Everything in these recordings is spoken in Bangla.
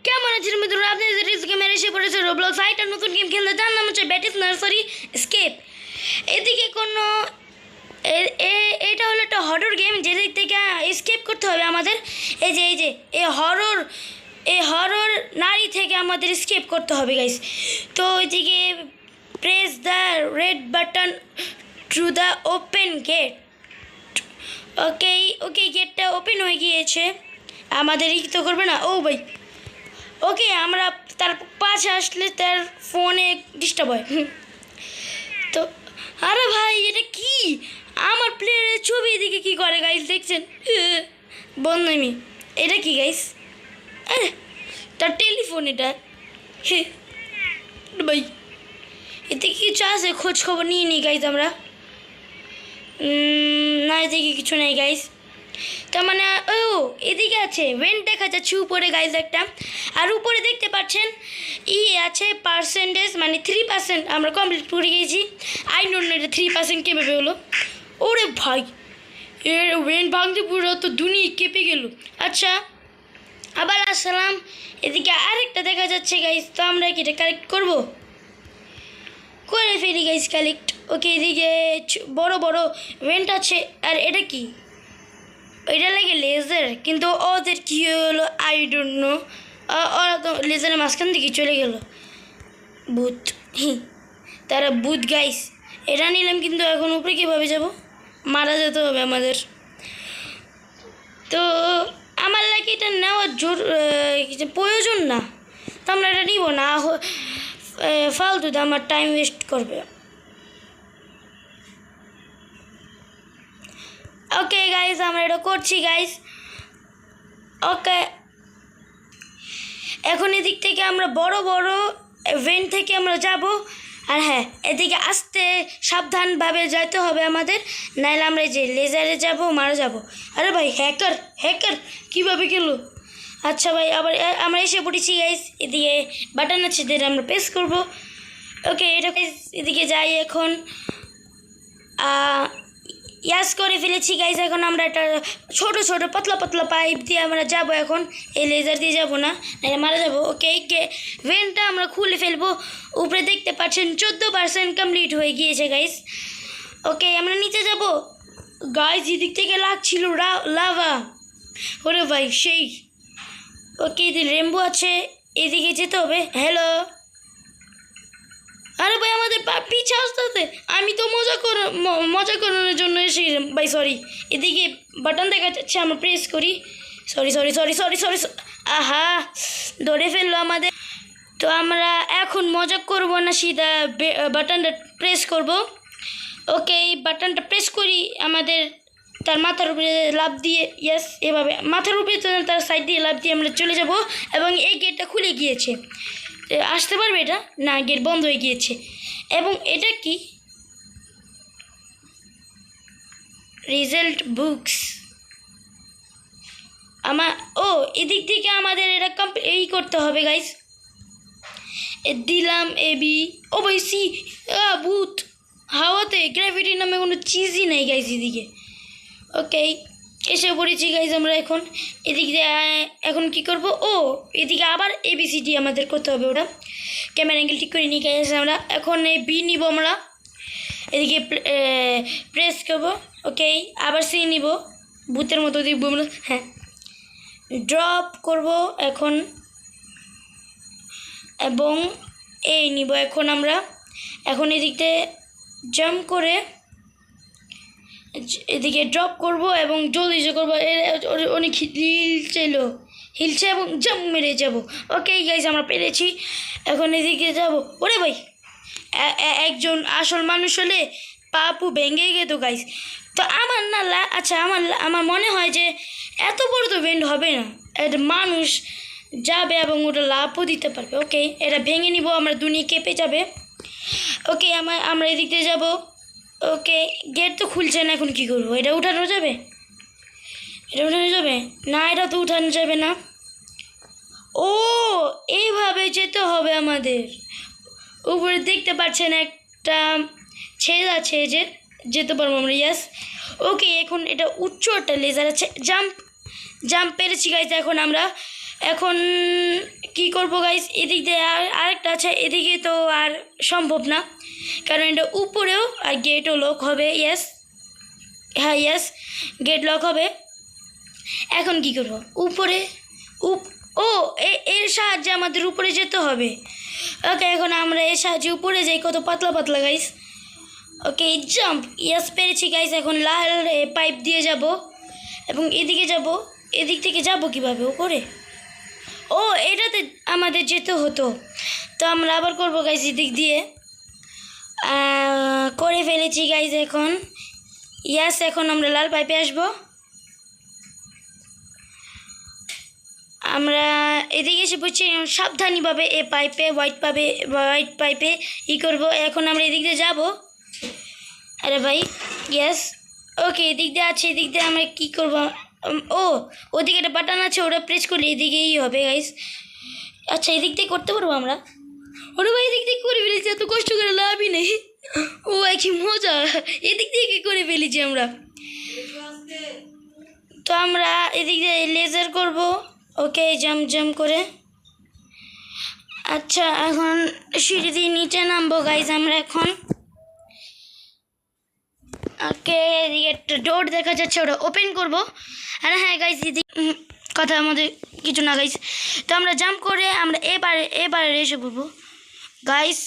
কেমন আছেন মিত্ররা? আপনাদের গেমের এসে পড়েছে রোবলক্স একটা নতুন গেম খেলতে, যার নাম হচ্ছে ব্যাটিস নার্সারি এস্কেপ। এদিকে কোনো এটা হলো একটা হরর গেম, যেদিক থেকে এস্কেপ করতে হবে আমাদের। এই যে এই হরর নারী থেকে আমাদের এস্কেপ করতে হবে গাইস। তো ওইদিকে press the red button to the open gate. Okay গেটটা ওপেন হয়ে গিয়েছে, আমাদের তো করবে না। ও ভাই ওকে, আমরা তার পাশে আসলে তার ফোনে ডিস্টার্ব হয়। তো আরে ভাই এটা কি? আমার প্লেয়ারের ছবি এদিকে কী করে গাইস দেখছেন? বন্ধমি এটা কি গাইস? আরে তার টেলিফোন এটা। ভাই এতে কিছু আছে, খোঁজ খবর নিয়ে নিই গাইস আমরা। না এদিকে কিছু নেই গাইস। তার মানে ও এদিকে আছে ভেন্ট দেখা যাচ্ছে উপরে গাইজ একটা। আর উপরে দেখতে পাচ্ছেন আছে পার্সেন্টেজ, মানে 3% আমরা কমপ্লিট করে গিয়েছি। আই ডোন্ট নো এটা 3% কীভাবে হলো। ওরে ভাই ভেন্ট ভাঙতে পুরো তো দুনিয়া কেঁপে গেল। আচ্ছা আবার আসলাম, এদিকে আরেকটা দেখা যাচ্ছে গাইজ। তো আমরা কি এটা কালেক্ট করবো? করে ফেলি গাইজ কালেক্ট। ওকে এদিকে বড় বড় ভেন্ট আছে। আর এটা কি? এটা লাগে লেজার, কিন্তু ওদের কী হলো আই ডোন্ট নো। ওরা তো লেজারের মাঝখান থেকে চলে গেল। ভূত, তারা ভূত গাইস। এটা নিলাম, কিন্তু এখন উপরে কীভাবে যাব? মারা যেতে হবে আমাদের। তো আমার লাগে এটা নেওয়ার প্রয়োজন না, তো আমরা এটা নিব না। ফালতুতে আমার টাইম ওয়েস্ট করবে। ওকে গাইস, আমরা এটা করছি গাইস। ওকে এখন এদিক থেকে আমরা বড় বড় ইভেন্ট থেকে আমরা যাব। আর হ্যাঁ, এদিকে আস্তে সাবধানভাবে যেতে হবে আমাদের, নাহলে আমরা যে লেজারে যাব মারা যাব। আরে ভাই হ্যাকার কীভাবে গেল? আচ্ছা ভাই আবার আমরা এসে পড়েছি গাইস। এদিকে বাটন আছে, যেটা আমরা প্রেস করব। ওকে এটা এদিকে যাই এখন। ইয়াস করে ফেলেছি গাইজ। এখন আমরা একটা ছোট ছোট পাতলা পাতলা পাইপ দিয়ে আমরা যাব এখন। এই লেজার দিয়ে যাব না, মারা যাবো। ওকে ভেন্টটা আমরা খুলে ফেলবো। উপরে দেখতে পাচ্ছেন 14% কমপ্লিট হয়ে গিয়েছে গাইজ। ওকে আমরা নিচে যাব গাইজ। এদিক থেকে লাগছিল লাভা। ওরে ভাই সেই। ওকে এদিকে রেম্বো আছে, এদিকে যেতে হবে। হ্যালো, আরে ভাই আমাদের পিছে আসতে, আমি তো মজা করানোর জন্য এসে ভাই সরি। এদিকে বাটন দেখা যাচ্ছে, আমরা প্রেস করি। সরি। আহা ধরে ফেললো আমাদের। তো আমরা এখন মজা করব না, সিধা বাটনটা প্রেস করব। ওকে এই বাটনটা প্রেস করি, আমাদের তার মাথার উপরে লাফ দিয়ে, ইয়েস এভাবে মাথার উপরে তার সাইড দিয়ে লাফ দিয়ে আমরা চলে যাব। এবং এই গেটটা খুলে গিয়েছে, আসতে পারবে এটা? না, গেট বন্ধ হয়ে গিয়েছে। এবং এটা কি? Result books. এদিক থেকে আমাদের এটা এই করতে হবে গাইস। দিলাম এবি। ও ভাই সি ভূত হাওয়াতে, গ্র্যাভিটি নামে কোনো চিজই নেই গাইস এদিকে। ওকে এসে পড়েছি গাইজ আমরা এখন। এদিক দিয়ে এখন কি করব? এদিকে আবার ABCD আমাদের করতে হবে। ওটা ক্যামেরা অ্যাঙ্গেল ঠিক করে নিয়ে গেছে। আমরা এখন এই বি নিব, আমরা এদিকে প্রেস করব। ওকে আবার সি নিব, ভূতের মতো দেখবো আমরা। হ্যাঁ ড্রপ করব এখন, এবং এই নিব এখন আমরা। এখন এদিক দিয়ে জাম্প করে এদিকে ড্রপ করব এবং জলদি করবো। অনেক হিলছে এবং জাম্প মেরে যাব। ওকে গাইজ আমরা পেরেছি। এখন এদিকে যাব। ওরে ভাই একজন আসল মানুষ হলে পাপু ভেঙে যেত গাইজ। তো আমার না আচ্ছা আমার মনে হয় যে এত বড় তো ভেন্ট হবে না, এটা মানুষ যাবে এবং ওটা লাভও দিতে পারবে। ওকে এটা ভেঙে নিব, আমরা দুনিয়া কেঁপে যাবে। ওকে আমরা এদিকে যাব। ওকে গেট তো খুলছে না, এখন কী করবো? এটা উঠানো যাবে? না, এটা তো উঠানো যাবে না। এইভাবে যেতে হবে আমাদের। উপরে দেখতে পাচ্ছেন একটা ছেদ আছে, যে যেতে পারবো আমরা। ইয়াস ওকে এখন এটা উচ্চ একটা লেজার আছে। জাম্প পেরেছি গাইজ। এখন আমরা কি করবো গাইস, এদিক দিয়ে আরেকটা আছে, এদিকে তো আর সম্ভব না, কারণ এটা উপরেও আর গেটও লক হবে। ইয়েস, হ্যাঁ ইয়েস, গেট লক হবে। এখন কি করবো, উপরে ও এর সাহায্যে আমাদের উপরে যেতে হবে। ওকে, এখন আমরা এর সাহায্যে উপরে যাই, কত পাতলা পাতলা গাইস। ওকে, জাম্প, ইয়েস পেরেছি গাইস। এখন লাল পাইপ দিয়ে যাব এবং এদিকে যাব। এদিক থেকে যাব কিভাবে উপরে? ও, এটাতে আমাদের যেতে হতো, তো আমরা আবার করবো গাইস এদিক দিয়ে। করে ফেলেছি গাইস এখন। ইয়াস, এখন আমরা লাল পাইপে আসব। আমরা এদিকে এসে পড়ছি, সাবধানীভাবে এ পাইপে হোয়াইট পাইপে করব। এখন আমরা এদিক দিয়ে যাবো। আরে ভাই, ইয়েস, ওকে, এদিক দিয়ে আছে। এদিক দিয়ে আমরা কী করবো? ও, ওদিকে একটা বাটন আছে, ওটা প্রেস করলে এদিকেই হবে গাইস। আচ্ছা, এদিক দিয়ে করতে পারবো আমরা? ওরে ভাই, এদিক দিয়ে করে ফেলেছি, এত কষ্ট করে লাভই নেই। ও কি মজা, এদিক দিয়ে কি করে ফেলেছি আমরা। তো আমরা এদিক দিয়ে লেজার করব। ওকে, জাম্প করে। আচ্ছা, এখন সিঁড়ি দিয়ে নিচে নামবো গাইস আমরা এখন। ওকে, এদিকে একটা ডোর দেখা যাচ্ছে, ওটা ওপেন করব। আর হ্যাঁ গাইস, এদিকে কথা আমাদের কিছু না গাইস। তো আমরা জাম্প করে আমরা এবারে এসে পড়বো গাইস।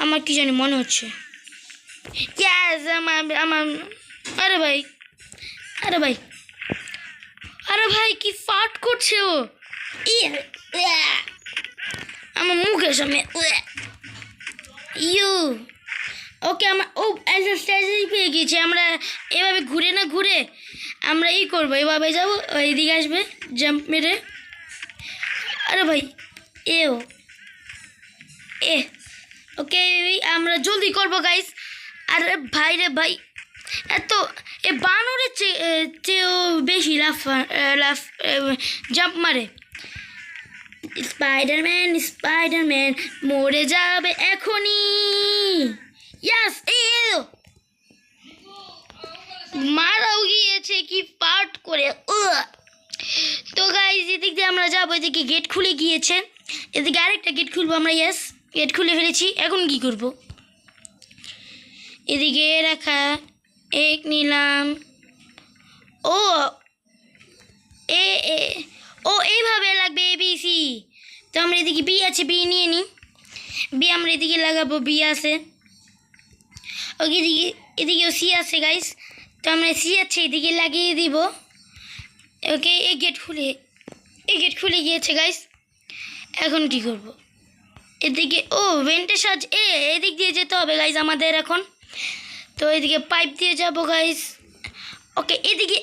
আমার কি জানি মনে হচ্ছে, আমার আরে ভাই, আরে ভাই, আরে ভাই, কি ফাট করছে ও আমার মুখের সামনে। ওকে, আমার স্ট্র্যাটেজি পেয়ে গেছি। আমরা এভাবে ঘুরে না ঘুরে আমরা করবো, এভাবে যাবো, এইদিকে আসবে, জাম্প মেরে। আরে ভাই, ওকে, আমরা জলদি করবো গাইস। আরে ভাই রে ভাই, এত বানরের চেয়েও বেশি লাফ জাম্প মারে। স্পাইডারম্যান মরে যাবে এখনই। ইয়াস, মারাও গিয়েছে, কি পার্ট করে। তো গাইস, এদিক দিয়ে আমরা যাবো। এদিকে গেট খুলে গিয়েছে, এদিকে আরেকটা গেট খুলবো আমরা। ইয়াস, গেট খুলে ফেলেছি। এখন কি করব? এদিকে রাখা এক নিলাম। ও এইভাবে লাগবে ABC। তো আমরা এদিকে বি আছে, বি নিয়ে নিই। বি আমরা এদিকে লাগাবো, বি আছে। ওকে, এদিকেও সি আছে গাইস, তো আমরা সি আছে এদিকে লাগিয়ে দিব। ওকে, এই গেট খুলে গিয়েছে গাইস। এখন কি করব? এদিকে ভেন্টের সাহায্যে এদিক দিয়ে যেতে হবে গাইস আমাদের এখন। তো এদিকে পাইপ দিয়ে যাব গাইস। ওকে, এদিকে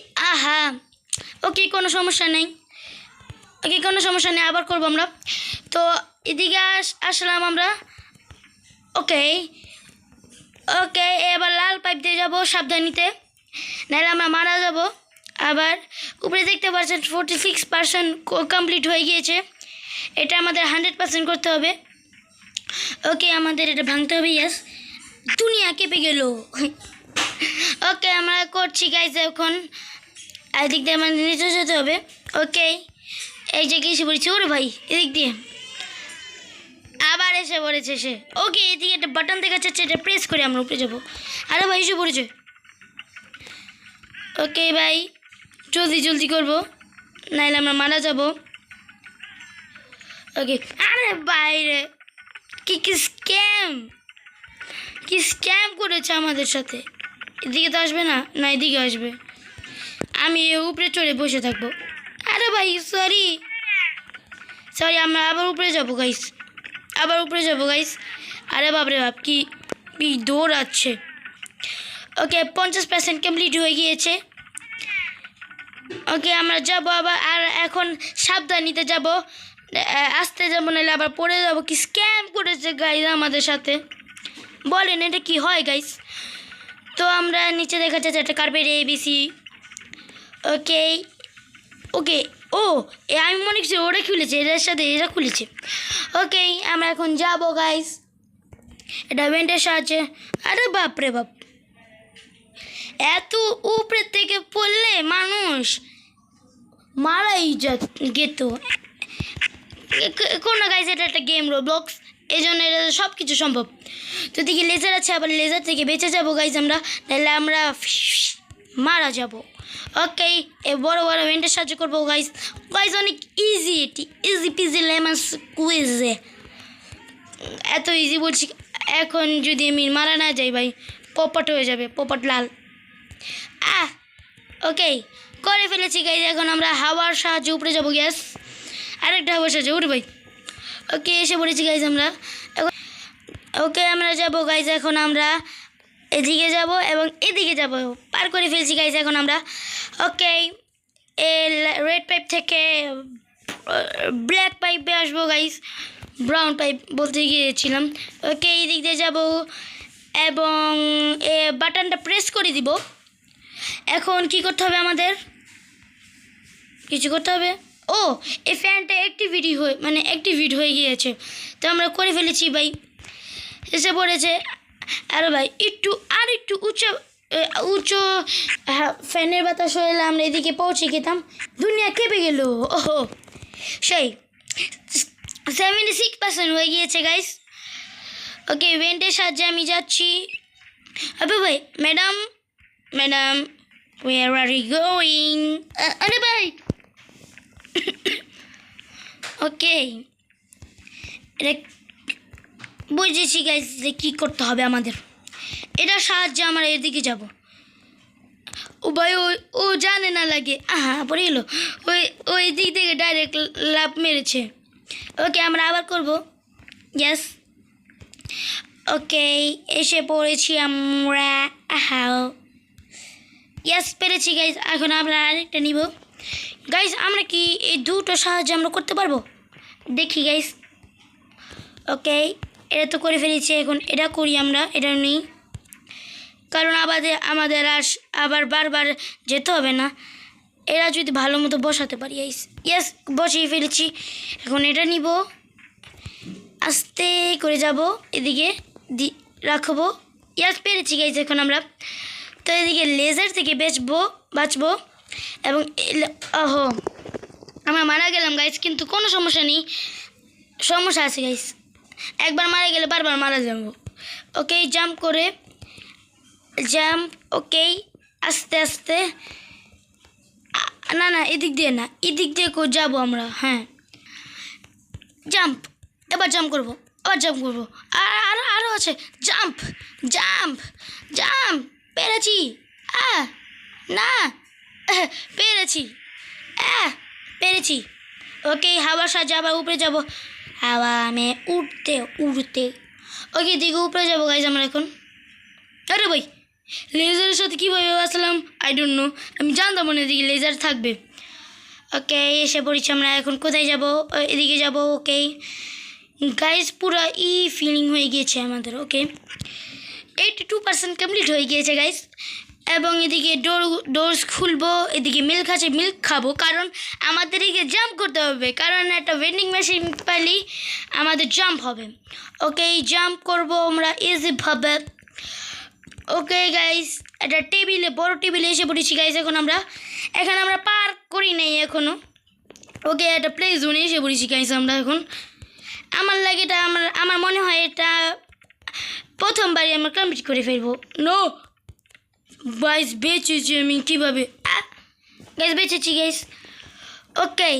ওকে, কোনো সমস্যা নেই। আবার করবো আমরা। তো এদিকে আসলাম আমরা। ওকে, এবার লাল পাইপ দিয়ে যাবো সাবধানীতে, নাহলে আমরা মারা যাব। আবার উপরে দেখতে পাচ্ছেন 46% কমপ্লিট হয়ে গিয়েছে। এটা আমাদের 100% করতে হবে। ওকে, আমাদের এটা ভাঙতে হবে। ইয়াস, দুনিয়া কেঁপে গেল। ওকে, আমরা করছি গাইজ। এখন এদিক দিয়ে আমাদের নিচে যেতে হবে। ওকে, এই যে এসে পড়েছি। ওরে ভাই, এদিক দিয়ে আবার এসে পড়েছে সে। ওকে, এদিকে একটা বাটন দেখা যাচ্ছে, এটা প্রেস করে আমরা উপরে যাবো। আরে ভাই, এসে পড়েছে। ওকে ভাই, জলদি করবো, নাহলে আমরা মারা যাব। ওকে, আরে বাইরে কি স্ক্যাম করেছে আমাদের সাথে। এদিকে তো আসবে না, এদিকে আসবে। আমি উপরে চড়ে বসে থাকবো। আরে ভাই, সরি, আমরা আবার উপরে যাবো গাইস। আরে বাপরে বাপ, কি দৌড়াচ্ছে। ওকে, 50% কমপ্লিট হয়ে গিয়েছে। ওকে, আমরা যাব আবার। আর এখন সাবধানীতে যাব, আসতে যাবো, নাহলে আবার পড়ে যাবো। কি স্ক্যাম করেছে গাইস আমাদের সাথে, বলেন এটা কি হয় গাইস? তো আমরা নিচে দেখা যাচ্ছে একটা কার্পেট ABC। ওকে, আমি মনে করছি ওরা খুলেছে, এটার সাথে এরা খুলেছে। ওকে, আমরা এখন যাবো গাইস, এটা ভেন্টের সাহায্যে। আরে বাপরে বাপ, এত উপরে থেকে পড়লে মানুষ মারাই যেত। কোনো গাইজ এটা একটা গেম রোবলক্স, এই জন্য এটা সব কিছু সম্ভব। তো দিকে লেজার আছে, আবার লেজার থেকে বেঁচে যাবো গাইজ আমরা, নাহলে আমরা মারা যাব। ওকে, এ বড় বড় ভেন্টের সাহায্য করবো গাইজ। গাইজ অনেক ইজি, এটি ইজি পিজি লেমন স্কুইজে, এত ইজি বলছি। এখন যদি আমি মারা না যাই ভাই, পপট হয়ে যাবে, পপট লাল। ওকে, করে ফেলেছি গাইজ। এখন আমরা হাওয়ার সাহায্যে উপরে যাবো। গ্যাস আরেকটা হাওয়ার সাহায্যে উঠে ভাই। ওকে, এসে পড়েছি গাইজ আমরা। ওকে, আমরা যাবো গাইজ। এখন আমরা এদিকে যাব এবং এদিকে যাব, পার করে ফেলছি গাইজ এখন আমরা। ওকে, রেড পাইপ থেকে ব্ল্যাক পাইপে আসবো গাইজ, ব্রাউন পাইপ বলতে গিয়েছিলাম। ওকে, এই দিক দিয়ে যাবো এবং এ বাটনটা প্রেস করে দিব। এখন কি করতে হবে আমাদের? কিছু করতে হবে। ও, এই ফ্যানটা অ্যাক্টিভেট হয়ে গিয়েছে, তো আমরা করে ফেলেছি ভাই। এসে পড়েছে। আরে ভাই একটু উঁচু ফ্যানের বাতাস হলে আমরা এদিকে পৌঁছে গেতাম। দুনিয়া কেঁপে গেল। ওহো, সেই 76% হয়ে গিয়েছে গাইস। ওকে, ভেন্টের সাহায্যে আমি যাচ্ছি। আবে ভাই, madam where are you going? আরে ভাই, ওকে, এটা বুঝেছি গাইস যে কী করতে হবে আমাদের। এটার সাহায্যে আমরা এদিকে যাব। ও ভাই, ও জানে না লাগে, পড়ে গেলো। ওই দিক থেকে ডাইরেক্ট লাফ মেরেছে। ওকে, আমরা আবার করব। গ্যাস ওকে, এসে পড়েছি আমরা। গ্যাস পেরেছি গাইজ। এখন আমরা আরেকটা নিব গাইজ। আমরা কি এই দুটো সাহায্যে আমরা করতে পারবো? দেখি গাইজ। ওকে, এটা তো করে ফেলেছি। এখন এটা করি আমরা, এটা নিই, কারণ আমাদের আবার বারবার যেতে হবে না। এরা যদি ভালো মতো বসাতে পারি। ইয়েস, বসিয়ে ফেলেছি। এখন এটা নিব, আস্তে করে যাব, এদিকে রাখবো। ইয়েস, পেরেছি গাইজ এখন আমরা। তো এদিকে লেজার থেকে বাঁচবো এবং ওহো, আমরা মারা গেলাম গাইজ, কিন্তু কোনো সমস্যা নেই। সমস্যা আছে গাইজ, একবার মারা গেলে বারবার মারা যাব। ওকে, জাম্প। ওকে, আস্তে আস্তে, না এদিক দিয়ে না, এদিক দিয়ে যাবো আমরা। হ্যাঁ, জাম্প, এবার জাম্প করবো। আরও আছে। জাম্প, পেরেছি। না, পেরেছি। ওকে, হাওয়ার সাহায্যে আবার উপরে যাব। হাওয়া মে উড়তে। ওকে, দিকে উপরে যাবো গাইজ আমরা এখন। আরে ভাই, লেজারের সাথে কীভাবে আসলাম আই ডোন্ট নো, আমি জানতাম না এদিকে লেজার থাকবে। ওকে, এসে পড়েছি আমরা। এখন কোথায় যাব? এদিকে যাব। ওকে গাইজ, পুরো ফিলিং হয়ে গিয়েছে আমাদের। ওকে, 82% কমপ্লিট হয়ে গিয়েছে গাইজ। এবং এদিকে ডোরস খুলবো, এদিকে মিল্ক আছে, মিল্ক খাবো, কারণ আমাদের এদিকে জাম্প করতে হবে, কারণ একটা ভেন্ডিং মেশিন পাইলেই আমাদের জাম্প হবে। ওকে, জাম্প করবো আমরা ইজিভাবে। ওকে গাইজ, একটা বড় টেবিলে এসে পড়েছি গাইজ। এখন আমরা পার্ক করি নাই এখনও। ওকে, একটা প্লে জোনে এসে পড়েছি গাইজ আমরা এখন। আমার মনে হয় এটা প্রথমবারই আমরা কমপ্লিট করে ফেলবো। নো গাইজ, বেঁচেছি আমি কীভাবে? গাইজ, বেঁচেছি গাইজ। ওকে,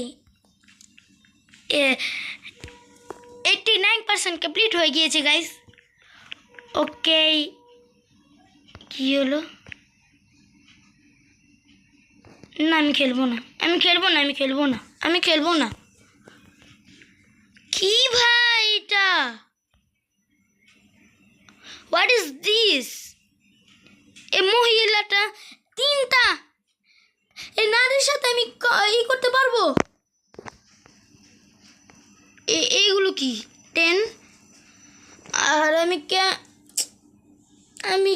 89% কমপ্লিট হয়ে গিয়েছে গাইজ। ওকে, কী হলো? না, আমি খেলবো না। কি ভাই এটা? What is this? এই মহিলাটা 3টা, এই নারীর সাথে আমি করতে পারবো? এইগুলো কি 10? আর আমি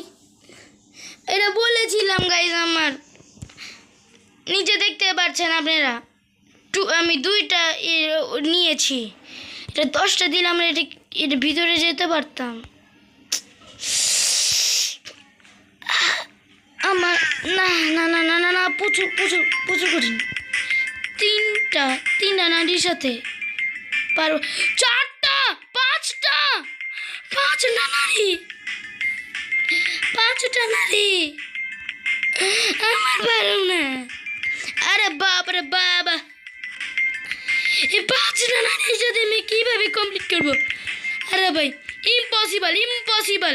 এটা বলেছিলাম গাইজ, আমার নিচে দেখতে পাচ্ছেন আপনারা, আমি 2টা নিয়েছি। এটা 10টা দিলে আমরা এটা ভিতরে যেতে পারতাম। আমার না, প্রচুর কঠিন। 3টা নারীর সাথে পারবো। 4টা 5টা 5টা নারী 5টা নারী আমার পারো না। আরে বাপ রে বাবা, এই 5টা নারীর সাথে আমি কিভাবে কমপ্লিট করবো? আরে ভাই ইম্পসিবল ইম্পসিবল।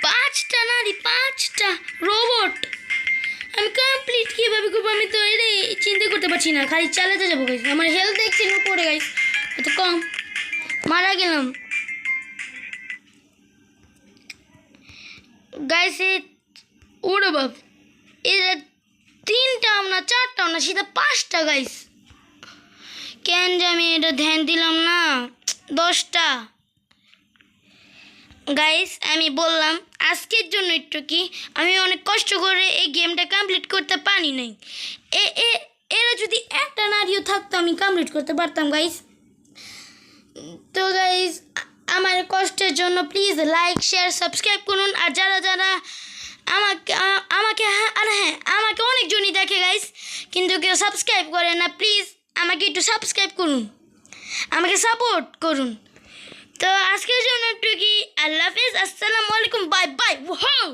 5টা নারী 5টা রোবট, আমি কমপ্লিট কিভাবে করবো? আমি তো এটাই চিন্তা করতে পারছি না, খালি চালাতে যাবো গাইস। আমার হেলথ দেখছি পড়ে গাইস, এত কম, মারা গেলাম গাইস। ওরে বাপ, এটা 3টাও না 4টাও না, সেটা 5টা গাইস। কেন যে আমি এটা ধ্যান দিলাম না? 10টা গাইস। আমি বললাম আজকের জন্য একটু কি আমি অনেক কষ্ট করে এই গেমটা কমপ্লিট করতে পারি নাই। এরা যদি একটা নারীও থাকতো আমি কমপ্লিট করতে পারতাম গাইস। তো গাইস আমার কষ্টের জন্য প্লিজ লাইক শেয়ার সাবস্ক্রাইব করুন। আর যারা যারা আমাকে আমাকে হ্যাঁ আমাকে অনেকজনই দেখে গাইস, কিন্তু কেউ সাবস্ক্রাইব করে না, প্লিজ আমাকে একটু সাবস্ক্রাইব করুন, আমাকে সাপোর্ট করুন। তো আজকের জন্য একটু কি, আল্লাহ হাফিজ, আসসালামু আলাইকুম, বাই বাই। ওয়াও।